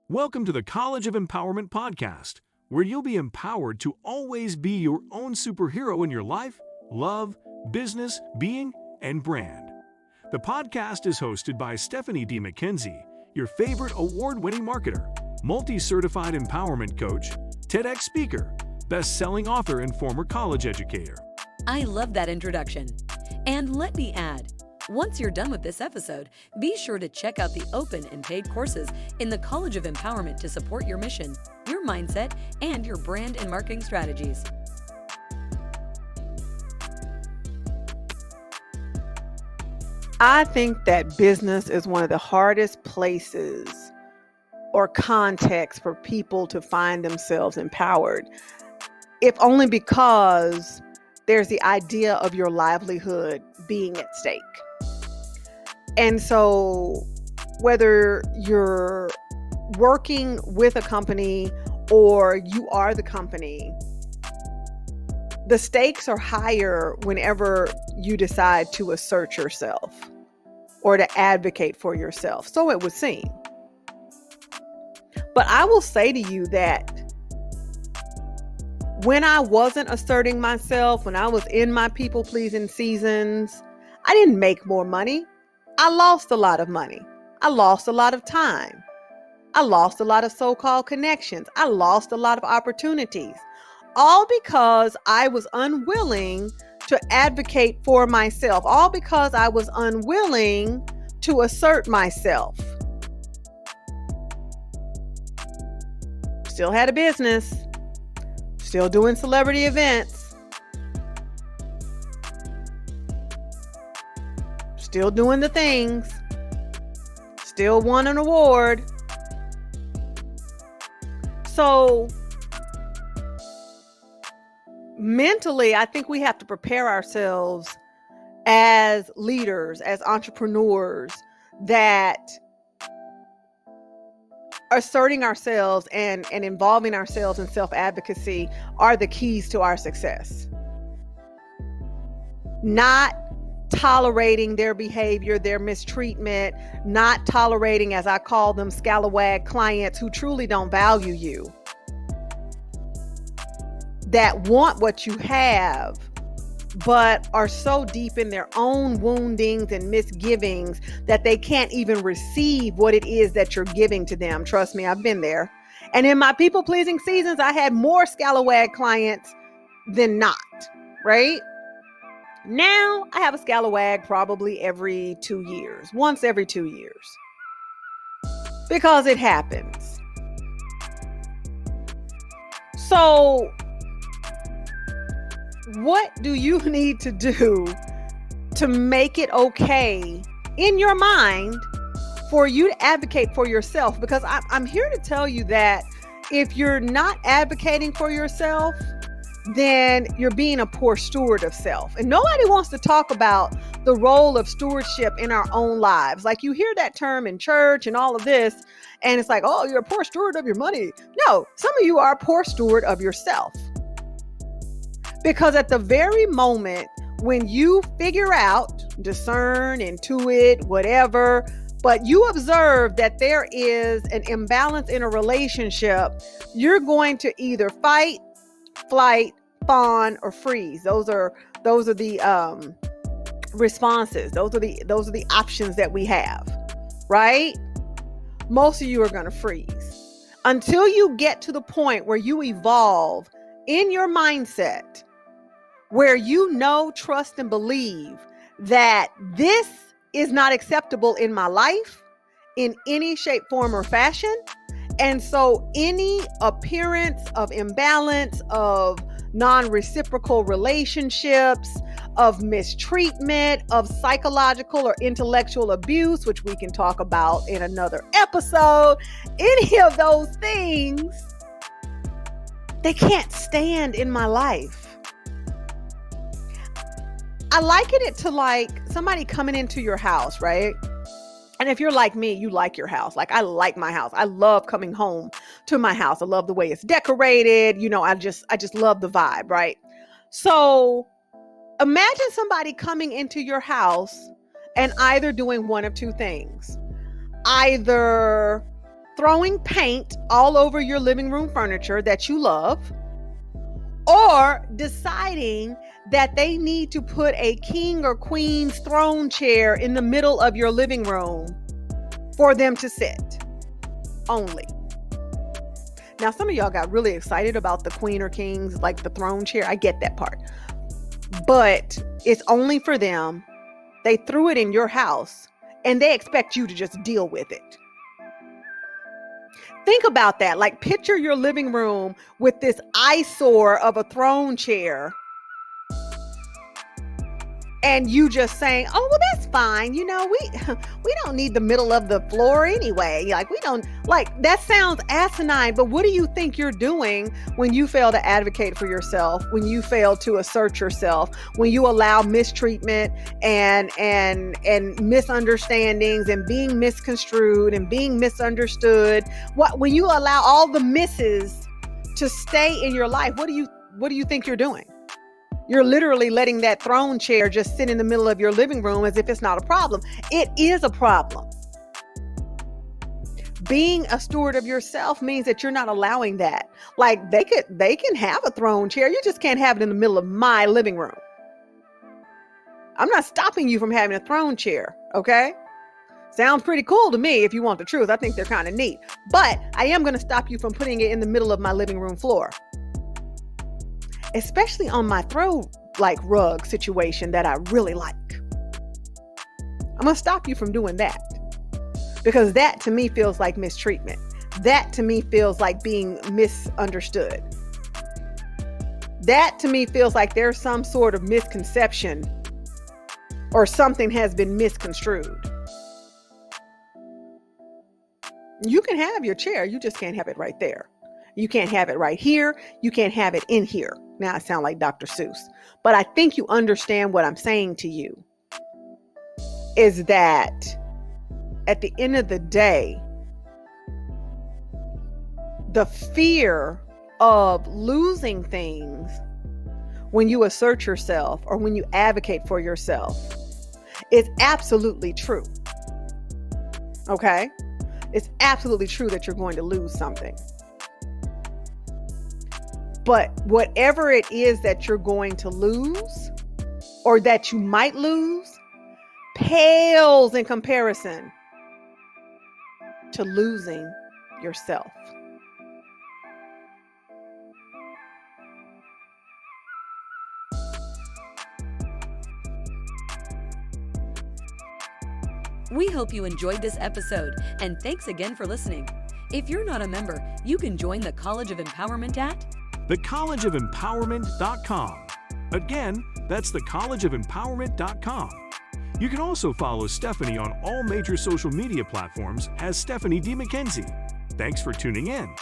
Welcome to the College of Empowerment podcast, where you'll be empowered to always be your own superhero in your life, love, business, being, and brand. The podcast is hosted by Stephanie D. McKenzie, your favorite award-winning marketer, multi-certified empowerment coach, TEDx speaker, best-selling author, and former college educator. I love that introduction. And let me add, once you're done with this episode, be sure to check out the open and paid courses in the College of Empowerment to support your mission, your mindset, and your brand and marketing strategies. I think that business is one of the hardest places or contexts for people to find themselves empowered, if only because there's the idea of your livelihood being at stake. And so whether you're working with a company or you are the company, the stakes are higher whenever you decide to assert yourself or to advocate for yourself. So it would seem. But I will say to you that when I wasn't asserting myself, when I was in my people-pleasing seasons, I didn't make more money. I lost a lot of money. I lost a lot of time. I lost a lot of so-called connections. I lost a lot of opportunities, all because I was unwilling to advocate for myself, all because I was unwilling to assert myself. Still had a business, still doing celebrity events, still doing the things, still won an award. So mentally, I think we have to prepare ourselves as leaders, as entrepreneurs, that asserting ourselves and involving ourselves in self-advocacy are the keys to our success. Not tolerating their behavior, their mistreatment, not tolerating, as I call them, scalawag clients who truly don't value you, that want what you have, but are so deep in their own woundings and misgivings that they can't even receive what it is that you're giving to them. Trust me, I've been there. And in my people-pleasing seasons, I had more scalawag clients than not, right? Now I have a scalawag probably every 2 years, once every 2 years, because it happens. So what do you need to do to make it okay in your mind for you to advocate for yourself? Because I'm here to tell you that if you're not advocating for yourself, then you're being a poor steward of self. And nobody wants to talk about the role of stewardship in our own lives. Like, you hear that term in church and all of this, and it's like, oh, you're a poor steward of your money. No, some of you are a poor steward of yourself. Because at the very moment when you figure out, discern, intuit, whatever, but you observe that there is an imbalance in a relationship, you're going to either fight, flight, fawn, or freeze. Those are the responses. Those are the options that we have, right? Most of you are going to freeze until you get to the point where you evolve in your mindset, where you know, trust, and believe that this is not acceptable in my life in any shape, form, or fashion. And so any appearance of imbalance, of non-reciprocal relationships, of mistreatment, of psychological or intellectual abuse, which we can talk about in another episode, any of those things, they can't stand in my life. I liken it to like somebody coming into your house, right? And if you're like me, you like your house. Like, I like my house. I love coming home to my house. I love the way it's decorated. You know, I just love the vibe, right? So imagine somebody coming into your house and either doing one of two things. Either throwing paint all over your living room furniture that you love, or deciding that they need to put a king or queen's throne chair in the middle of your living room for them to sit only. Now, some of y'all got really excited about the queen or king's, like the throne chair. I get that part. But it's only for them. They threw it in your house and they expect you to just deal with it. Think about that. Like, picture your living room with this eyesore of a throne chair, and you just saying, oh, well, that's fine. You know, we don't need the middle of the floor anyway. Like, we don't, like, that sounds asinine, but what do you think you're doing when you fail to advocate for yourself, when you fail to assert yourself, when you allow mistreatment and misunderstandings and being misconstrued and being misunderstood? When you allow all the misses to stay in your life, what do you think you're doing? You're literally letting that throne chair just sit in the middle of your living room as if it's not a problem. It is a problem. Being a steward of yourself means that you're not allowing that. Like, they can have a throne chair. You just can't have it in the middle of my living room. I'm not stopping you from having a throne chair, okay? Sounds pretty cool to me if you want the truth. I think they're kind of neat. But I am going to stop you from putting it in the middle of my living room floor. Especially on my rug situation that I really like. I'm going to stop you from doing that, because that to me feels like mistreatment. That to me feels like being misunderstood. That to me feels like there's some sort of misconception or something has been misconstrued. You can have your chair, you just can't have it right there. You can't have it right here. You can't have it in here. Now I sound like Dr. Seuss, but I think you understand what I'm saying to you is that at the end of the day, the fear of losing things when you assert yourself or when you advocate for yourself is absolutely true. Okay? It's absolutely true that you're going to lose something. But whatever it is that you're going to lose or that you might lose pales in comparison to losing yourself. We hope you enjoyed this episode, and thanks again for listening. If you're not a member, you can join the College of Empowerment at thecollegeofempowerment.com. Again, that's thecollegeofempowerment.com. You can also follow Stephanie on all major social media platforms as Stephanie D. McKenzie. Thanks for tuning in.